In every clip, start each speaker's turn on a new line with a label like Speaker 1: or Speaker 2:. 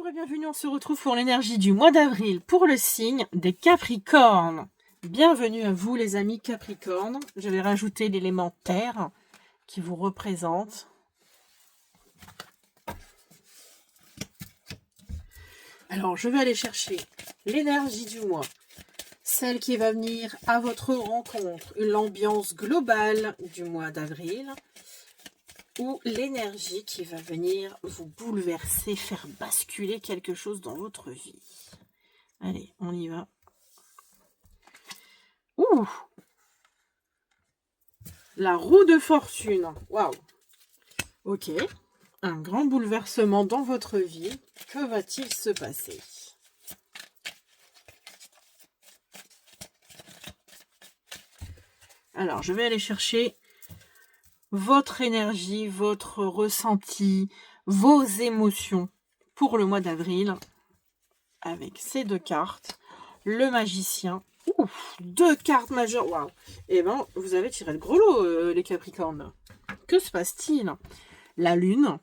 Speaker 1: Bonjour et bienvenue, on se retrouve pour l'énergie du mois d'avril pour le signe des Capricornes. Bienvenue à vous les amis Capricornes. Je vais rajouter l'élément terre qui vous représente. Alors je vais aller chercher l'énergie du mois, celle qui va venir à votre rencontre, l'ambiance globale du mois d'avril, ou l'énergie qui va venir vous bouleverser, faire basculer quelque chose dans votre vie. Allez, on y va. Ouh! La roue de fortune. Waouh! Ok. Un grand bouleversement dans votre vie. Que va-t-il se passer? Alors, je vais aller chercher votre énergie, votre ressenti, vos émotions pour le mois d'avril avec ces deux cartes. Le magicien. Ouf, deux cartes majeures. Waouh. Eh bien, vous avez tiré le gros lot, les Capricornes. Que se passe-t-il? La lune.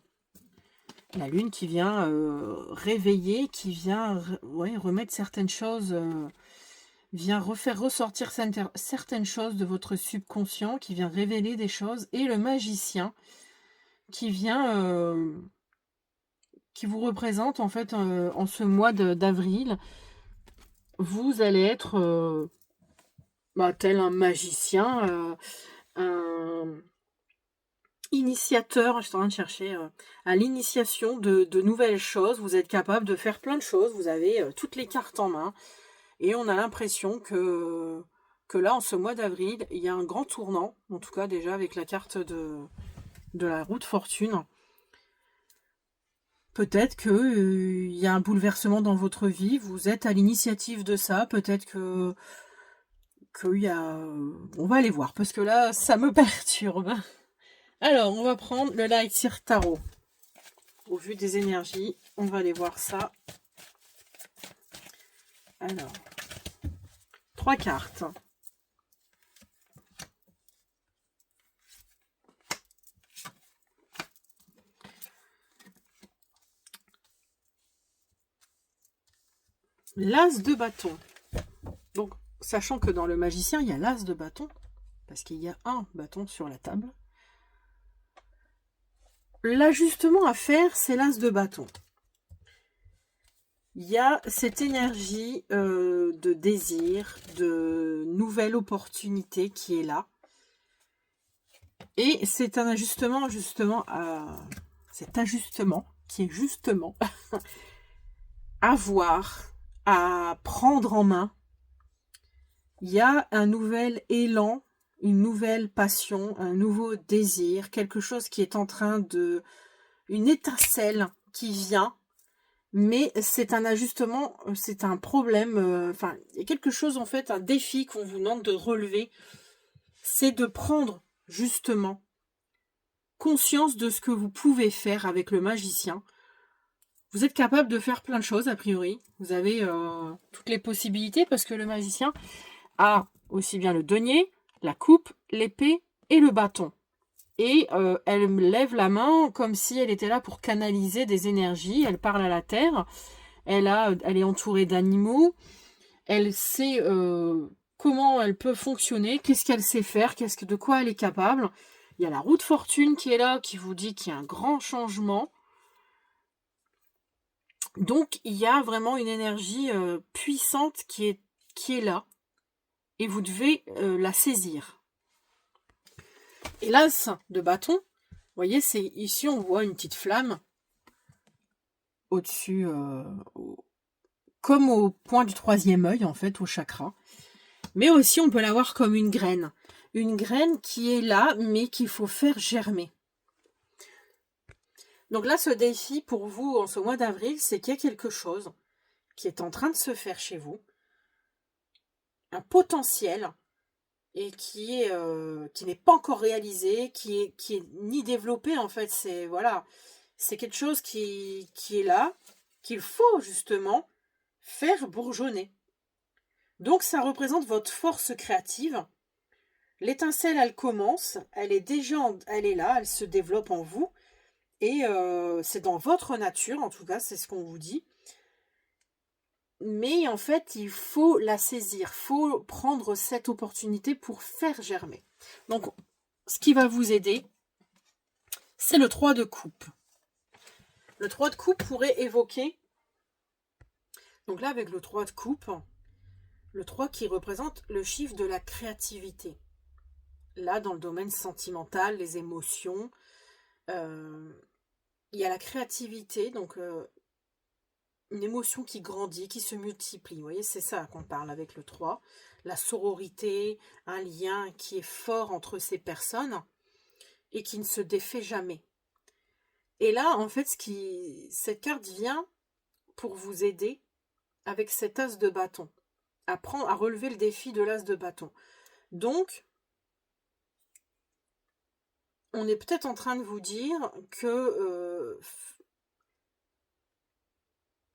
Speaker 1: La lune qui vient réveiller, qui vient remettre certaines choses, vient refaire ressortir certaines choses de votre subconscient, qui vient révéler des choses. Et le magicien qui vient, qui vous représente en fait en ce mois d'avril. Vous allez être tel un magicien, un initiateur, je suis en train de chercher, à l'initiation de nouvelles choses. Vous êtes capable de faire plein de choses, vous avez toutes les cartes en main. Et on a l'impression que là, en ce mois d'avril, il y a un grand tournant, en tout cas déjà avec la carte de la roue de fortune. Peut-être qu'il y a un bouleversement dans votre vie, vous êtes à l'initiative de ça, peut-être qu'il y a... On va aller voir, parce que là, ça me perturbe. Alors, on va prendre le Lightseer Tarot. Au vu des énergies, on va aller voir ça. Alors, 3 cartes. L'as de bâton. Donc, sachant que dans le magicien, il y a l'as de bâton, parce qu'il y a un bâton sur la table. L'ajustement à faire, c'est l'as de bâton. Il y a cette énergie de désir, de nouvelle opportunité qui est là. Et c'est un ajustement, cet ajustement qui est justement à voir, à prendre en main. Il y a un nouvel élan, une nouvelle passion, un nouveau désir, quelque chose qui est en train de... une étincelle qui vient, mais c'est un ajustement, c'est un problème, il y a quelque chose en fait, un défi qu'on vous demande de relever, c'est de prendre justement conscience de ce que vous pouvez faire avec le magicien. Vous êtes capable de faire plein de choses a priori, vous avez toutes les possibilités parce que le magicien a aussi bien le denier, la coupe, l'épée et le bâton. Et elle lève la main comme si elle était là pour canaliser des énergies. Elle parle à la terre. Elle est entourée d'animaux. Elle sait comment elle peut fonctionner, qu'est-ce qu'elle sait faire, de quoi elle est capable. Il y a la roue de fortune qui est là, qui vous dit qu'il y a un grand changement. Donc, il y a vraiment une énergie puissante qui est là. Et vous devez la saisir. Et l'as de bâton, vous voyez, c'est ici on voit une petite flamme au-dessus, comme au point du 3e œil, en fait, au chakra. Mais aussi on peut la voir comme une graine qui est là, mais qu'il faut faire germer. Donc là, ce défi pour vous en ce mois d'avril, c'est qu'il y a quelque chose qui est en train de se faire chez vous, un potentiel, et qui n'est pas encore réalisé, qui est ni développé en fait, c'est quelque chose qui est là, qu'il faut justement faire bourgeonner. Donc ça représente votre force créative. L'étincelle, elle commence, elle est là, elle se développe en vous, et c'est dans votre nature, en tout cas, c'est ce qu'on vous dit. Mais en fait, il faut la saisir, il faut prendre cette opportunité pour faire germer. Donc, ce qui va vous aider, c'est le 3 de coupe. Le 3 de coupe pourrait évoquer, donc là avec le 3 de coupe, le 3 qui représente le chiffre de la créativité. Là, dans le domaine sentimental, les émotions, il y a la créativité, donc une émotion qui grandit, qui se multiplie. Vous voyez, c'est ça qu'on parle avec le 3. La sororité, un lien qui est fort entre ces personnes et qui ne se défait jamais. Et là, en fait, cette carte vient pour vous aider avec cet as de bâton, à relever le défi de l'as de bâton. Donc, on est peut-être en train de vous dire que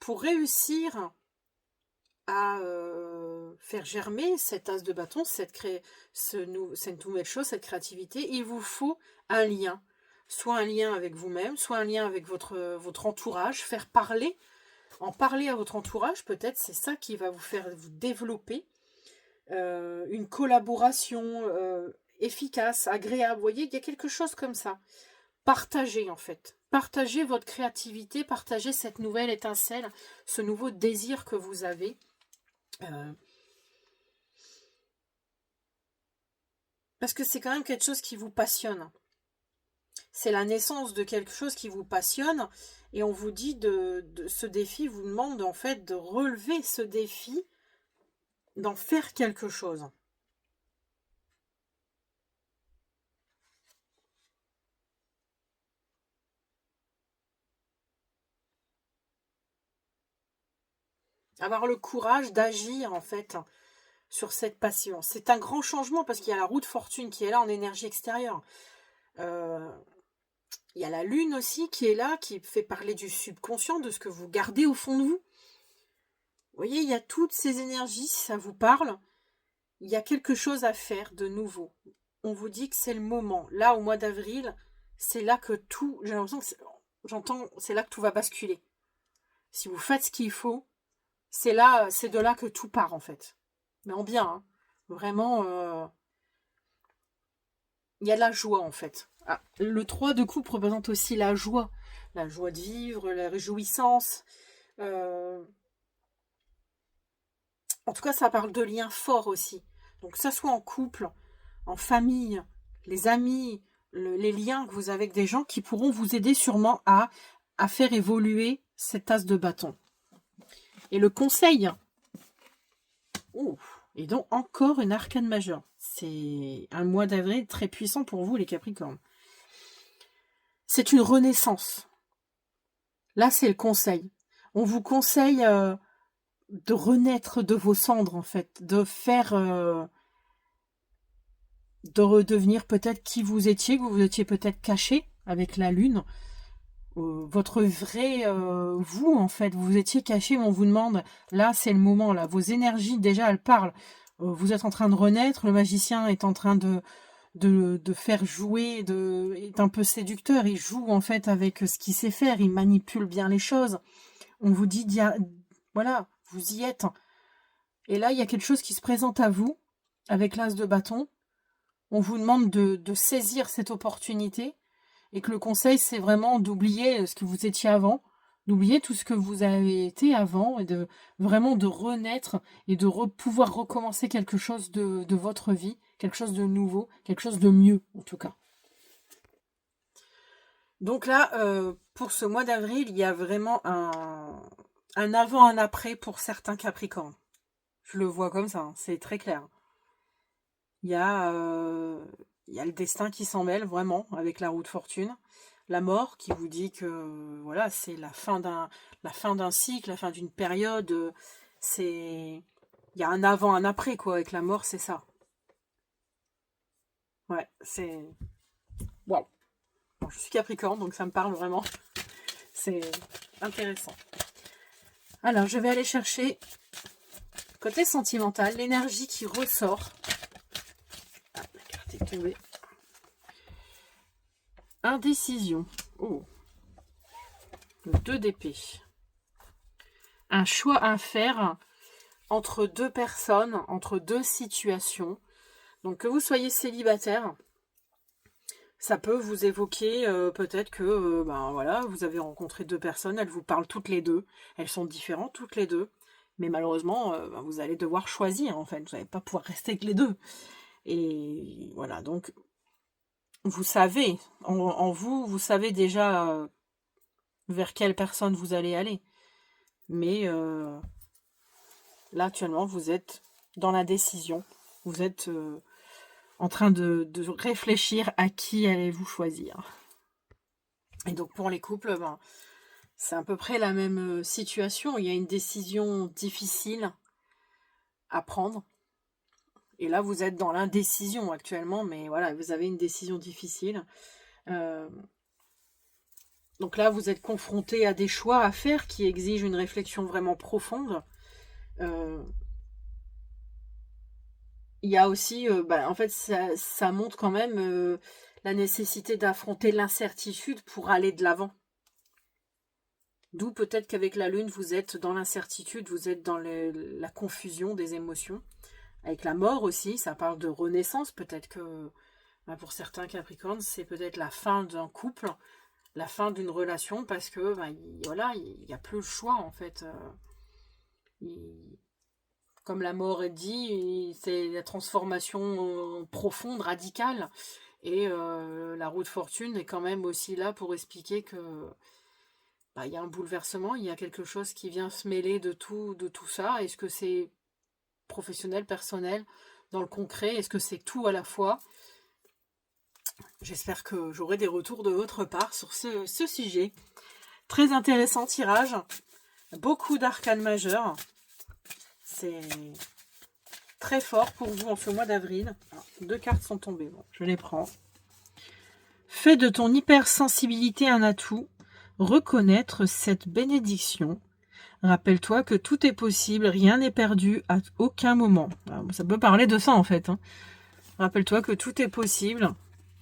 Speaker 1: pour réussir à faire germer cet as de bâton, cette nouvelle chose, cette créativité, il vous faut un lien. Soit un lien avec vous-même, soit un lien avec votre entourage, en parler à votre entourage, peut-être, c'est ça qui va vous faire vous développer une collaboration efficace, agréable. Vous voyez, il y a quelque chose comme ça. Partagez en fait. Partagez votre créativité, partagez cette nouvelle étincelle, ce nouveau désir que vous avez. Parce que c'est quand même quelque chose qui vous passionne. C'est la naissance de quelque chose qui vous passionne. Et on vous dit de ce défi, vous demande en fait de relever ce défi, d'en faire quelque chose. Avoir le courage d'agir en fait sur cette passion. C'est un grand changement parce qu'il y a la roue de fortune qui est là en énergie extérieure. Il y a la lune aussi qui est là, qui fait parler du subconscient, de ce que vous gardez au fond de vous. Vous voyez, il y a toutes ces énergies, si ça vous parle, il y a quelque chose à faire de nouveau. On vous dit que c'est le moment. Là, au mois d'avril, c'est là que tout, j'ai l'impression que c'est là que tout va basculer. Si vous faites ce qu'il faut, c'est de là que tout part en fait. Mais en bien, hein. Vraiment, il y a de la joie en fait. Ah, le 3 de coupe représente aussi la joie de vivre, la réjouissance. En tout cas, ça parle de liens forts aussi. Donc que ça soit en couple, en famille, les amis, les liens que vous avez avec des gens qui pourront vous aider sûrement à faire évoluer cette tasse de bâton. Et le conseil, et donc encore une arcane majeure. C'est un mois d'avril très puissant pour vous les Capricornes. C'est une renaissance. Là, c'est le conseil. On vous conseille de renaître de vos cendres, en fait. De faire... de redevenir peut-être qui vous étiez, que vous étiez peut-être caché avec la lune. Votre vrai vous, en fait. Vous étiez caché, mais on vous demande, là, c'est le moment, là. Vos énergies, déjà, elles parlent. Vous êtes en train de renaître. Le magicien est en train de faire jouer, est un peu séducteur. Il joue, en fait, avec ce qu'il sait faire. Il manipule bien les choses. On vous dit, voilà, vous y êtes. Et là, il y a quelque chose qui se présente à vous, avec l'as de bâton. On vous demande de saisir cette opportunité. Et que le conseil, c'est vraiment d'oublier ce que vous étiez avant, d'oublier tout ce que vous avez été avant, et vraiment de renaître et de pouvoir recommencer quelque chose de votre vie, quelque chose de nouveau, quelque chose de mieux, en tout cas. Donc là, pour ce mois d'avril, il y a vraiment un avant, un après pour certains Capricornes. Je le vois comme ça, hein, c'est très clair. Il y a le destin qui s'en mêle vraiment avec la roue de fortune. La mort qui vous dit que voilà, c'est la fin d'un cycle, la fin d'une période. Il y a un avant, un après quoi. Avec la mort, c'est ça. Ouais, c'est waouh. Bon, je suis Capricorne, donc ça me parle vraiment. C'est intéressant. Alors, je vais aller chercher côté sentimental, l'énergie qui ressort. Ah, la carte est tombée. Indécision. Oh. 2 d'épée. Un choix à faire entre deux personnes, entre deux situations. Donc que vous soyez célibataire, ça peut vous évoquer peut-être que ben voilà, vous avez rencontré deux personnes, elles vous parlent toutes les deux, elles sont différentes toutes les deux, mais malheureusement ben, vous allez devoir choisir en fait, vous n'allez pas pouvoir rester avec les deux. Et voilà, donc vous savez, en vous, vous savez déjà vers quelle personne vous allez aller. Mais là actuellement vous êtes dans la décision, vous êtes en train de réfléchir à qui allez-vous choisir. Et donc pour les couples, ben, c'est à peu près la même situation. Il y a une décision difficile à prendre. Et là, vous êtes dans l'indécision actuellement, mais voilà, vous avez une décision difficile. Donc là, vous êtes confronté à des choix à faire qui exigent une réflexion vraiment profonde. Il y a aussi, en fait, ça montre quand même la nécessité d'affronter l'incertitude pour aller de l'avant. D'où peut-être qu'avec la lune, vous êtes dans l'incertitude, vous êtes dans la confusion des émotions. Avec la mort aussi, ça parle de renaissance. Peut-être que pour certains Capricornes, c'est peut-être la fin d'un couple, la fin d'une relation, parce que voilà, il n'y a plus le choix en fait. Comme la mort est dit, c'est la transformation profonde, radicale. Et la roue de fortune est quand même aussi là pour expliquer que il y a un bouleversement, il y a quelque chose qui vient se mêler de tout ça. Est-ce que c'est professionnel, personnel, dans le concret? Est-ce que c'est tout à la fois? J'espère que j'aurai des retours de votre part sur ce sujet. Très intéressant tirage. Beaucoup d'arcanes majeures. C'est très fort pour vous en ce mois d'avril. 2 cartes sont tombées. Bon, je les prends. Fais de ton hypersensibilité un atout. Reconnaître cette bénédiction. Rappelle-toi que tout est possible, rien n'est perdu à aucun moment. Alors, ça peut parler de ça en fait. Hein. Rappelle-toi que tout est possible.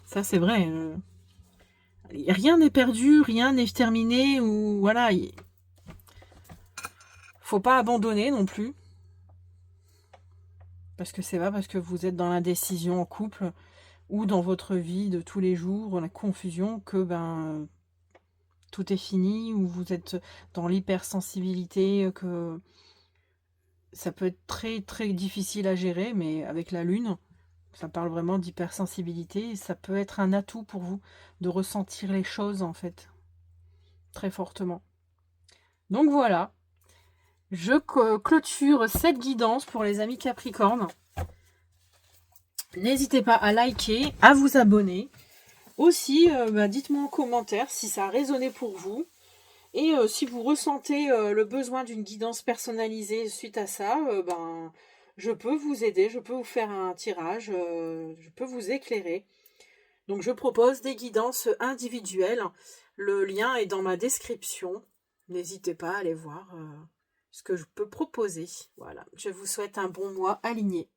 Speaker 1: Ça c'est vrai. Rien n'est perdu, rien n'est terminé. Ou voilà. Faut pas abandonner non plus. Parce que c'est pas parce que vous êtes dans l'indécision en couple ou dans votre vie de tous les jours, la confusion, que tout est fini, ou vous êtes dans l'hypersensibilité, que ça peut être très très difficile à gérer, mais avec la lune, ça parle vraiment d'hypersensibilité, et ça peut être un atout pour vous de ressentir les choses en fait, très fortement. Donc voilà, je clôture cette guidance pour les amis Capricorne. N'hésitez pas à liker, à vous abonner. Aussi, dites-moi en commentaire si ça a résonné pour vous. Et si vous ressentez le besoin d'une guidance personnalisée suite à ça, je peux vous aider, je peux vous faire un tirage, je peux vous éclairer. Donc je propose des guidances individuelles. Le lien est dans ma description. N'hésitez pas à aller voir ce que je peux proposer. Voilà, je vous souhaite un bon mois aligné.